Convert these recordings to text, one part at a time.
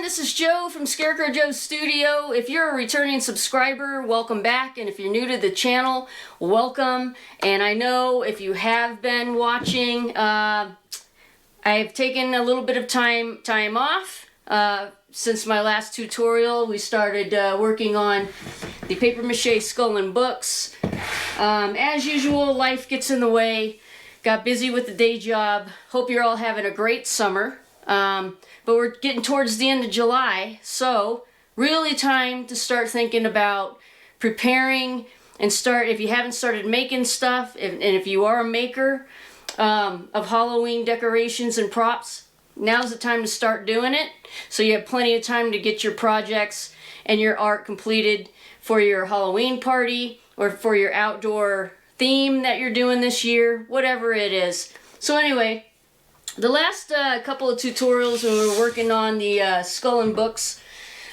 everyone, this is Joe from Scarecrow Joe's Studio. If you're a returning subscriber, welcome back, and if you're new to the channel, welcome. And I know if you have been watching, I've taken a little bit of time off since my last tutorial. We started working on the paper mache skull and books. As usual, life gets in the way. Got busy with the day job. Hope you're all having a great summer. But we're getting towards the end of July, so really time to start thinking about preparing and start, if you haven't started making stuff, and if you are a maker of Halloween decorations and props, now's the time to start doing it, so you have plenty of time to get your projects and your art completed for your Halloween party or for your outdoor theme that you're doing this year, whatever it is. So anyway, the last couple of tutorials when we were working on the skull and books,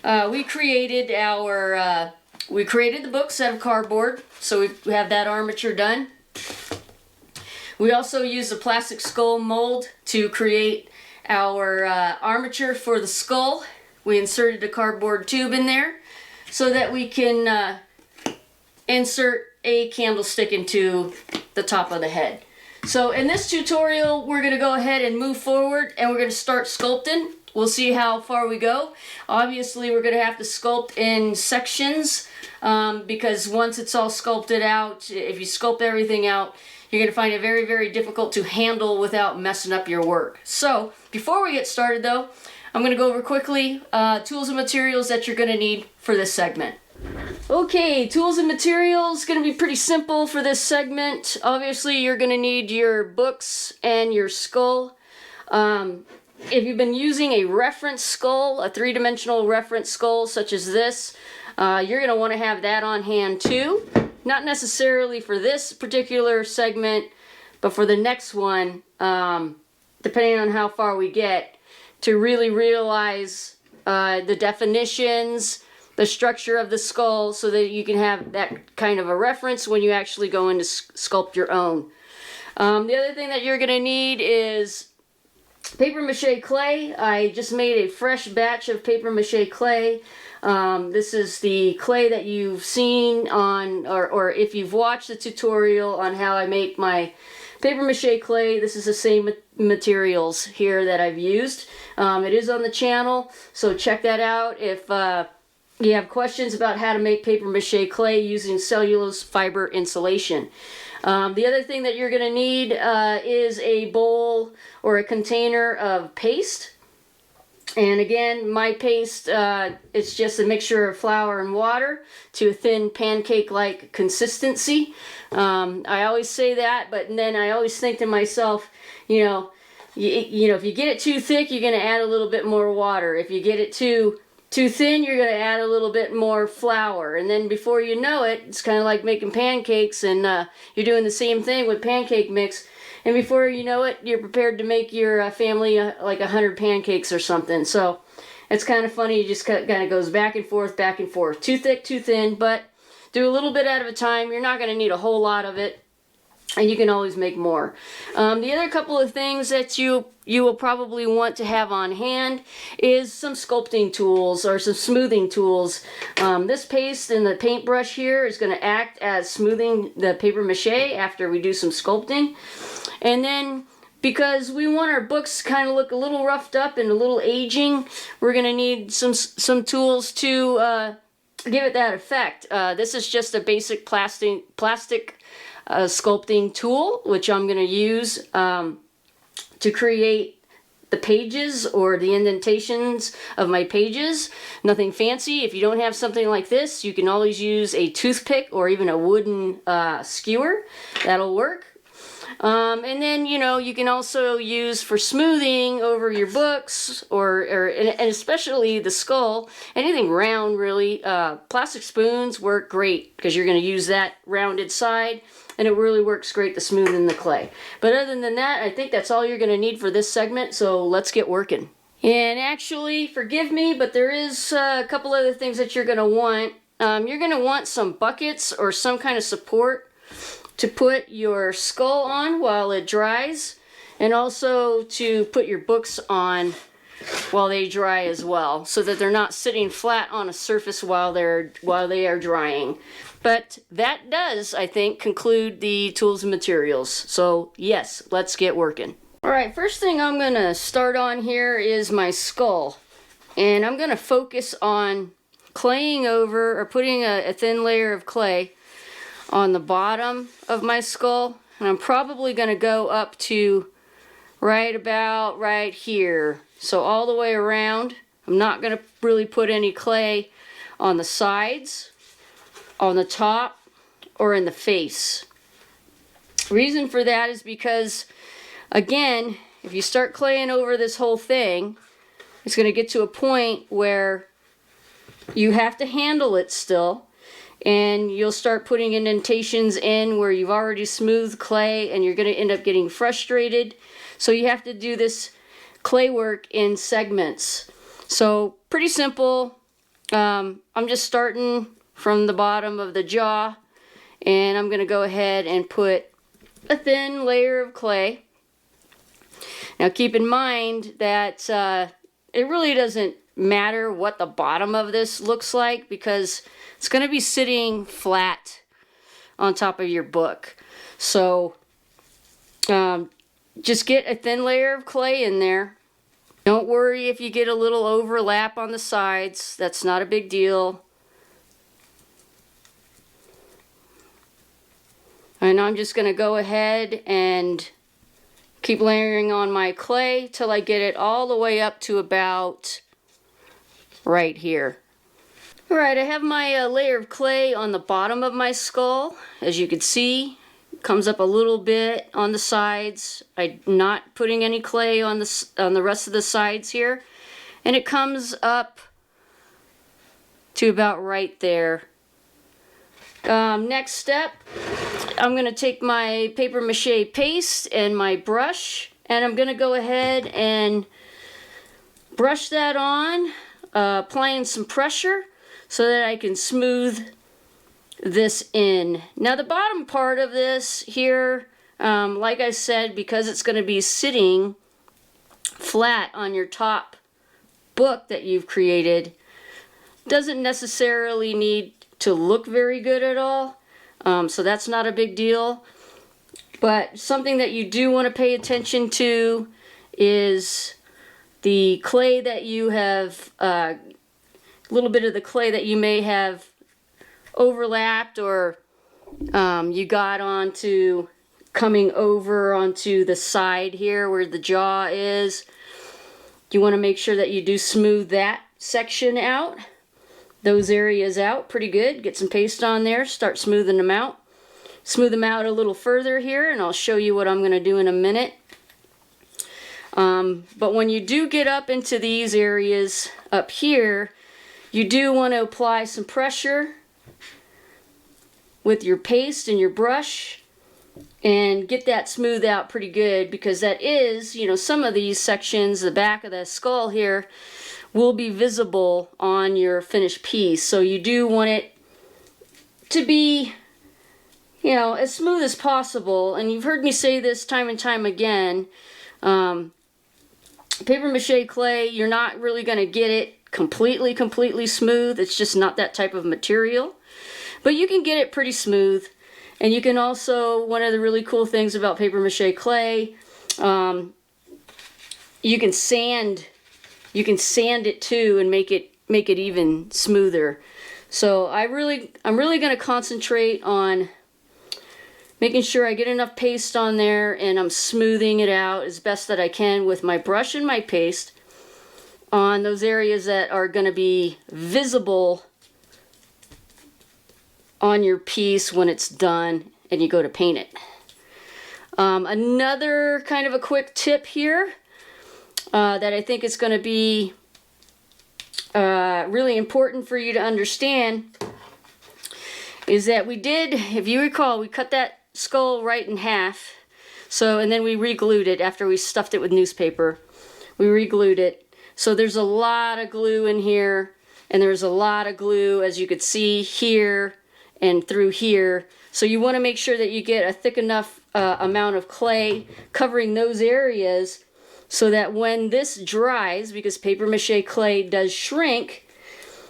we created the books out of cardboard, so we have that armature done. We also used a plastic skull mold to create our armature for the skull. We inserted a cardboard tube in there so that we can insert a candlestick into the top of the head. So in this tutorial, we're going to go ahead and move forward and we're going to start sculpting. We'll see how far we go. Obviously, we're going to have to sculpt in sections because once it's all sculpted out, if you sculpt everything out, you're going to find it very, very difficult to handle without messing up your work. So before we get started though, I'm going to go over quickly tools and materials that you're going to need for this segment. Okay, tools and materials, going to be pretty simple for this segment. Obviously, you're going to need your books and your skull. If you've been using a reference skull, a three-dimensional reference skull such as this, you're going to want to have that on hand too. Not necessarily for this particular segment, but for the next one, depending on how far we get, to really realize the definitions, the structure of the skull, so that you can have that kind of a reference when you actually go in to sculpt your own. The other thing that you're going to need is paper mache clay. I just made a fresh batch of paper mache clay. This is the clay that you've seen on, or if you've watched the tutorial on how I make my paper mache clay, this is the same materials here that I've used. It is on the channel, so check that out if you have questions about how to make paper mache clay using cellulose fiber insulation. The other thing that you're going to need is a bowl or a container of paste. And again, my paste, it's just a mixture of flour and water to a thin pancake-like consistency. I always say that, but then I always think to myself, you know, if you get it too thick, you're going to add a little bit more water. If you get it too thin, you're going to add a little bit more flour, and then before you know it, it's kind of like making pancakes, and you're doing the same thing with pancake mix, and before you know it, you're prepared to make your family like 100 pancakes or something. So it's kind of funny, it just kind of goes back and forth, too thick, too thin, but do a little bit at a time. You're not going to need a whole lot of it, and you can always make more. The other couple of things that you will probably want to have on hand is some sculpting tools or some smoothing tools. This paste and the paintbrush here is going to act as smoothing the paper mache after we do some sculpting. And then, because we want our books to kind of look a little roughed up and a little aging, we're going to need some tools to give it that effect. This is just a basic plastic sculpting tool, which I'm going to use to create the pages or the indentations of my pages. Nothing fancy. If you don't have something like this, you can always use a toothpick or even a wooden skewer. That'll work. And then, you know, you can also use for smoothing over your books and especially the skull, anything round really. Plastic spoons work great because you're going to use that rounded side, and it really works great to smoothen the clay. But other than that, I think that's all you're going to need for this segment, so let's get working. And actually, forgive me, but there is a couple other things that you're going to want. You're going to want some buckets or some kind of support to put your skull on while it dries, and also to put your books on while they dry as well, so that they're not sitting flat on a surface while they are drying. But that does, I think, conclude the tools and materials. So yes, let's get working. Alright, first thing I'm going to start on here is my skull. And I'm going to focus on claying over, or putting a thin layer of clay on the bottom of my skull. And I'm probably going to go up to right about right here. So all the way around. I'm not going to really put any clay on the sides, on the top, or in the face. Reason for that is because, again, if you start claying over this whole thing, it's going to get to a point where you have to handle it still, and you'll start putting indentations in where you've already smoothed clay, and you're going to end up getting frustrated. So you have to do this clay work in segments. So pretty simple. I'm just starting from the bottom of the jaw, and I'm going to go ahead and put a thin layer of clay. Now keep in mind that it really doesn't matter what the bottom of this looks like, because it's going to be sitting flat on top of your book. So just get a thin layer of clay in there. Don't worry if you get a little overlap on the sides. That's not a big deal. And I'm just going to go ahead and keep layering on my clay till I get it all the way up to about right here. Alright, I have my layer of clay on the bottom of my skull. As you can see, it comes up a little bit on the sides. I'm not putting any clay on the rest of the sides here. And it comes up to about right there. Next step, I'm going to take my paper mache paste and my brush, and I'm going to go ahead and brush that on, applying some pressure so that I can smooth this in. Now the bottom part of this here, like I said, because it's going to be sitting flat on your top book that you've created, doesn't necessarily need to look very good at all. So that's not a big deal. But something that you do want to pay attention to is the clay that you have, a little bit of the clay that you may have overlapped, or you got onto, coming over onto the side here where the jaw is. You want to make sure that you do smooth that section out. Those areas out pretty good. Get some paste on there, start smoothing them out. Smooth them out a little further here, and I'll show you what I'm going to do in a minute. But when you do get up into these areas up here, you do want to apply some pressure with your paste and your brush and get that smoothed out pretty good, because that is, you know, some of these sections, the back of the skull here, will be visible on your finished piece. So you do want it to be, you know, as smooth as possible. And you've heard me say this time and time again, paper mache clay, you're not really going to get it completely smooth. It's just not that type of material. But you can get it pretty smooth. And you can also, one of the really cool things about paper mache clay, you can sand it too and make it even smoother. So I'm really going to concentrate on making sure I get enough paste on there, and I'm smoothing it out as best that I can with my brush and my paste on those areas that are going to be visible on your piece when it's done and you go to paint it. Another kind of a quick tip here that I think is going to be really important for you to understand is that we did, if you recall, we cut that skull right in half. So, and then we re-glued it after we stuffed it with newspaper. We re-glued it. So there's a lot of glue in here, and there's a lot of glue, as you could see here and through here. So you want to make sure that you get a thick enough amount of clay covering those areas so that when this dries, because paper mache clay does shrink,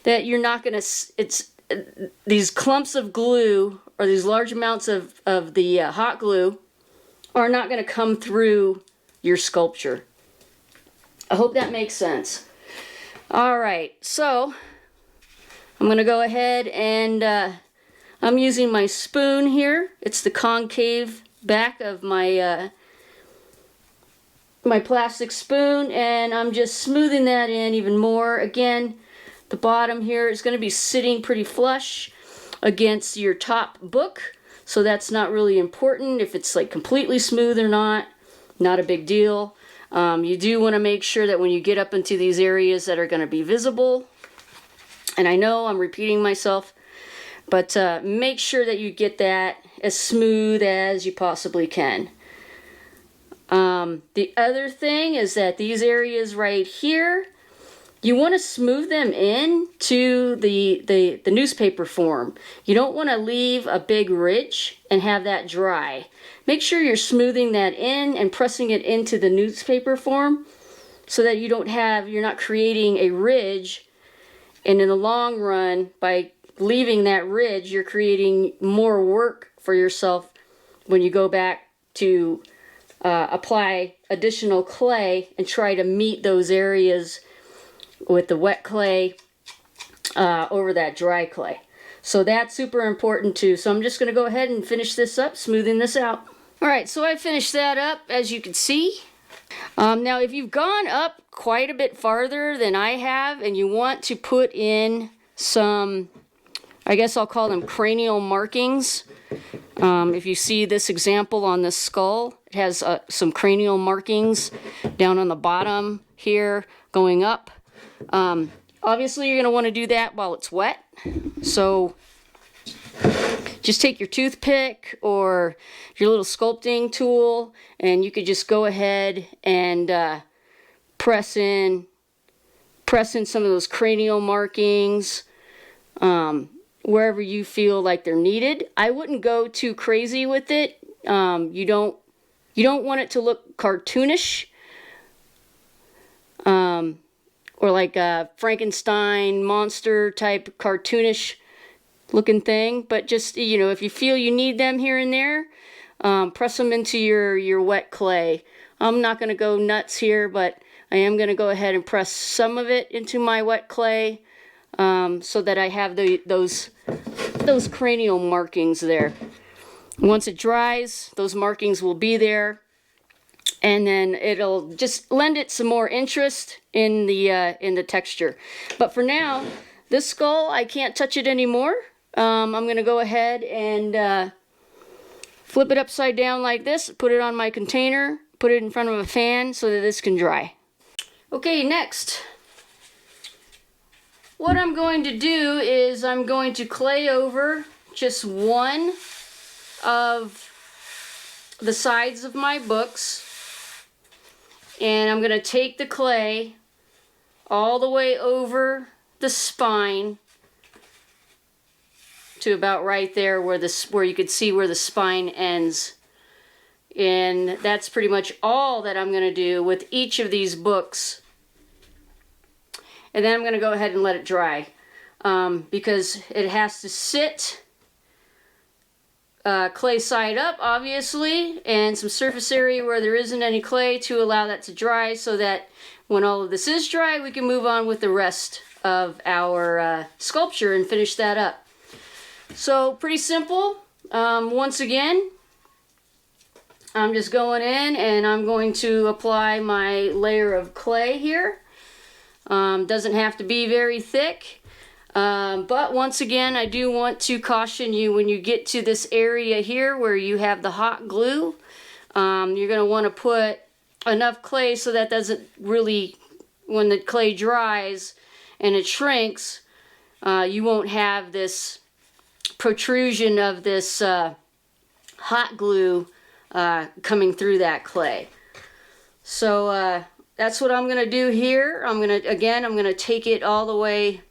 that you're not going to, these clumps of glue or these large amounts of the hot glue are not going to come through your sculpture. I hope that makes sense. All right, so I'm going to go ahead and I'm using my spoon here. It's the concave back of my my plastic spoon, and I'm just smoothing that in even more. Again, the bottom here is going to be sitting pretty flush against your top book, so that's not really important if it's like completely smooth or not. Not a big deal. You do want to make sure that when you get up into these areas that are going to be visible, and I know I'm repeating myself, but make sure that you get that as smooth as you possibly can. The other thing is that these areas right here, you want to smooth them in to the newspaper form. You don't want to leave a big ridge and have that dry. Make sure you're smoothing that in and pressing it into the newspaper form so that you're not creating a ridge, and in the long run, by leaving that ridge, you're creating more work for yourself when you go back to apply additional clay and try to meet those areas with the wet clay over that dry clay. So that's super important too. So I'm just going to go ahead and finish this up, smoothing this out. Alright, so I finished that up, as you can see. Now if you've gone up quite a bit farther than I have and you want to put in some, I guess I'll call them cranial markings. If you see this example on this skull, it has some cranial markings down on the bottom here going up. Obviously you're going to want to do that while it's wet. So just take your toothpick or your little sculpting tool and you could just go ahead and press in some of those cranial markings wherever you feel like they're needed. I wouldn't go too crazy with it. You don't want it to look cartoonish or like a Frankenstein monster type cartoonish looking thing, but just, if you feel you need them here and there, press them into your wet clay. I'm not going to go nuts here, but I am going to go ahead and press some of it into my wet clay so that I have those cranial markings there. Once it dries, those markings will be there, and then it'll just lend it some more interest in the texture. But for now, this skull, I can't touch it anymore. I'm going to go ahead and flip it upside down like this, put it on my container, put it in front of a fan so that this can dry. Okay, next, what I'm going to do is I'm going to clay over just one of the sides of my books, and I'm going to take the clay all the way over the spine to about right there where you could see where the spine ends. And that's pretty much all that I'm going to do with each of these books. And then I'm going to go ahead and let it dry because it has to sit clay side up, obviously, and some surface area where there isn't any clay to allow that to dry, so that when all of this is dry, we can move on with the rest of our sculpture and finish that up. So pretty simple. Once again, I'm just going in and I'm going to apply my layer of clay here. Doesn't have to be very thick, but once again, I do want to caution you, when you get to this area here where you have the hot glue, you're going to want to put enough clay so that doesn't really, when the clay dries and it shrinks, you won't have this protrusion of this hot glue coming through that clay. So that's what I'm going to do here. I'm going to take it all the way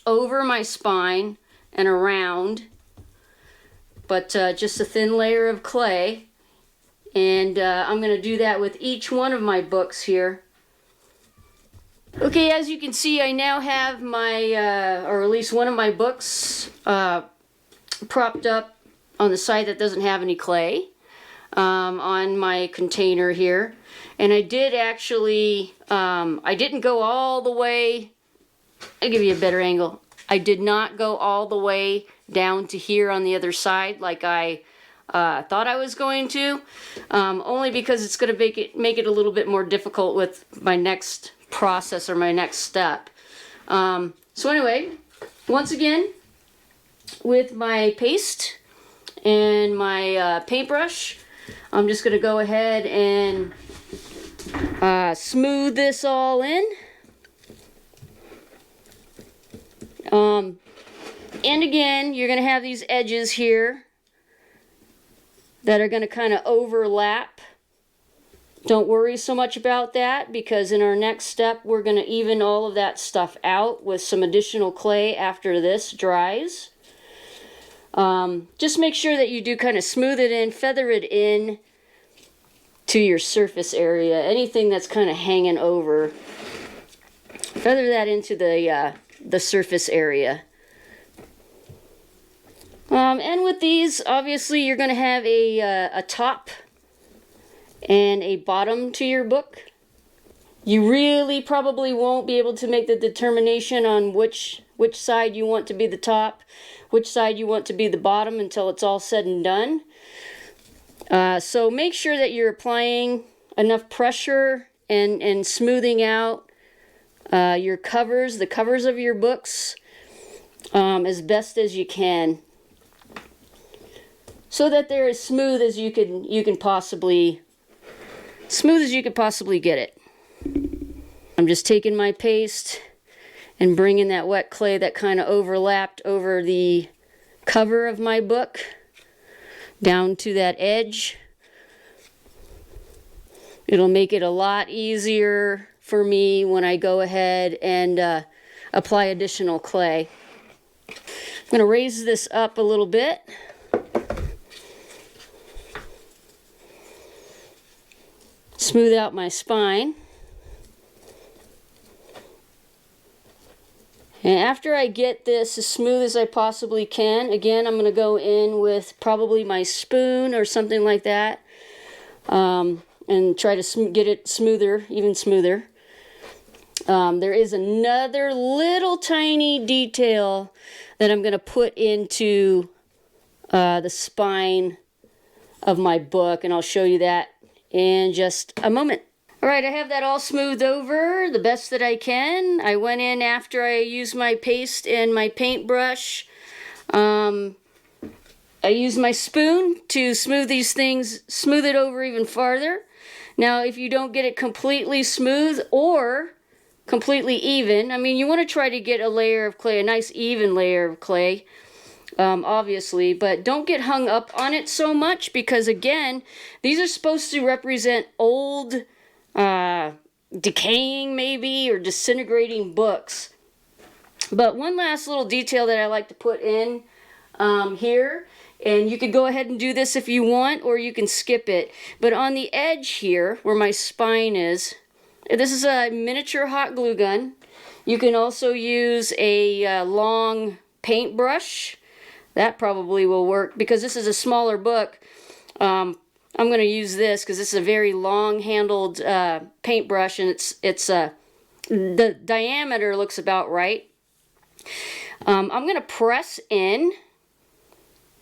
over my spine and around, but just a thin layer of clay. And I'm going to do that with each one of my books here. Okay, as you can see, I now have my, or at least one of my books propped up on the side that doesn't have any clay on my container here. And I did actually, I didn't go all the way, I'll give you a better angle. I did not go all the way down to here on the other side like I thought I was going to, only because it's going to make it a little bit more difficult with my next process or my next step. So anyway, once again, with my paste and my paintbrush, I'm just going to go ahead and smooth this all in. And again, you're going to have these edges here that are going to kind of overlap. Don't worry so much about that, because in our next step we're going to even all of that stuff out with some additional clay after this dries. Just make sure that you do kind of smooth it in, feather it in to your surface area. Anything that's kind of hanging over, feather that into the surface area. And with these, obviously you're going to have a top and a bottom to your book. You really probably won't be able to make the determination on which side you want to be the top, which side you want to be the bottom until it's all said and done. So make sure that you're applying enough pressure and smoothing out your covers, the covers of your books, as best as you can, so that they're as smooth as you can possibly get it. I'm just taking my paste and bringing that wet clay that kind of overlapped over the cover of my book down to that edge. It'll make it a lot easier for me when I go ahead and apply additional clay. I'm going to raise this up a little bit. Smooth out my spine. And after I get this as smooth as I possibly can, again, I'm going to go in with probably my spoon or something like that, and try to get it smoother, even smoother. There is another little tiny detail that I'm going to put into the spine of my book, and I'll show you that in just a moment. Alright, I have that all smoothed over the best that I can. I went in after I used my paste and my paintbrush. I used my spoon to smooth these things, smooth it over even farther. Now, if you don't get it completely smooth or completely even, I mean, you want to try to get a layer of clay, a nice even layer of clay, obviously, but don't get hung up on it so much, because again, these are supposed to represent old, decaying maybe, or disintegrating books. But one last little detail that I like to put in here, and you could go ahead and do this if you want, or you can skip it, but on the edge here where my spine is, this is a miniature hot glue gun. You can also use a long paintbrush. That probably will work, because this is a smaller book. I'm going to use this because this is a very long-handled paintbrush, and it's the diameter looks about right. I'm going to press in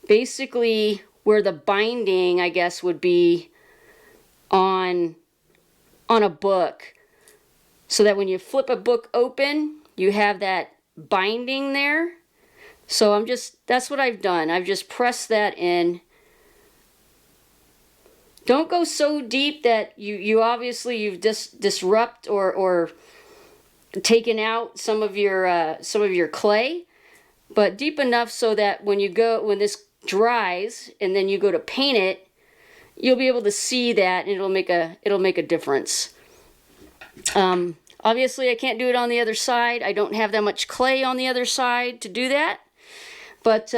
basically where the binding, I guess, would be on a book, so that when you flip a book open, you have that binding there. So that's what I've done. I've just pressed that in. Don't go so deep that you've disrupt or taken out some of your clay, but deep enough so that when this dries and then you go to paint it, you'll be able to see that, and it'll make a difference. Obviously, I can't do it on the other side. I don't have that much clay on the other side to do that. But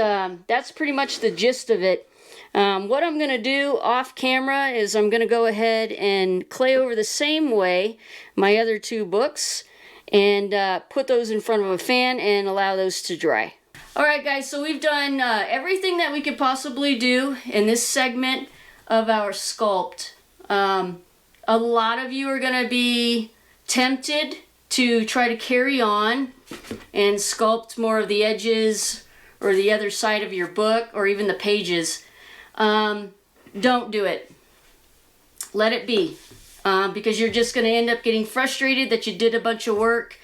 that's pretty much the gist of it. What I'm going to do off camera is I'm going to go ahead and clay over the same way my other two books and put those in front of a fan and allow those to dry. Alright guys, so we've done everything that we could possibly do in this segment of our sculpt. A lot of you are going to be tempted to try to carry on and sculpt more of the edges or the other side of your book or even the pages. Don't do it. Let it be. Because you're just going to end up getting frustrated that you did a bunch of work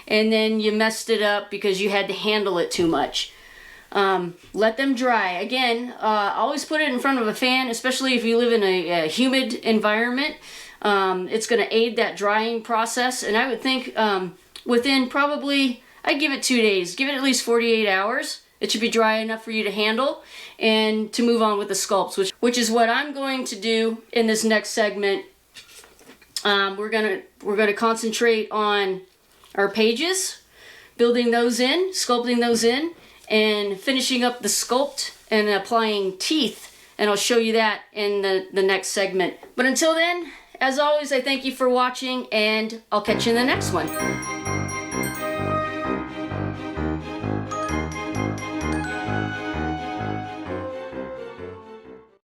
and then you messed it up because you had to handle it too much. Let them dry. Again, always put it in front of a fan, especially if you live in a humid environment. It's going to aid that drying process, and I would think within probably, I'd give it 2 days. Give it at least 48 hours. It should be dry enough for you to handle and to move on with the sculpts, which is what I'm going to do in this next segment. We're gonna concentrate on our pages, building those in, sculpting those in, and finishing up the sculpt and applying teeth. And I'll show you that in the next segment. But until then, as always, I thank you for watching, and I'll catch you in the next one.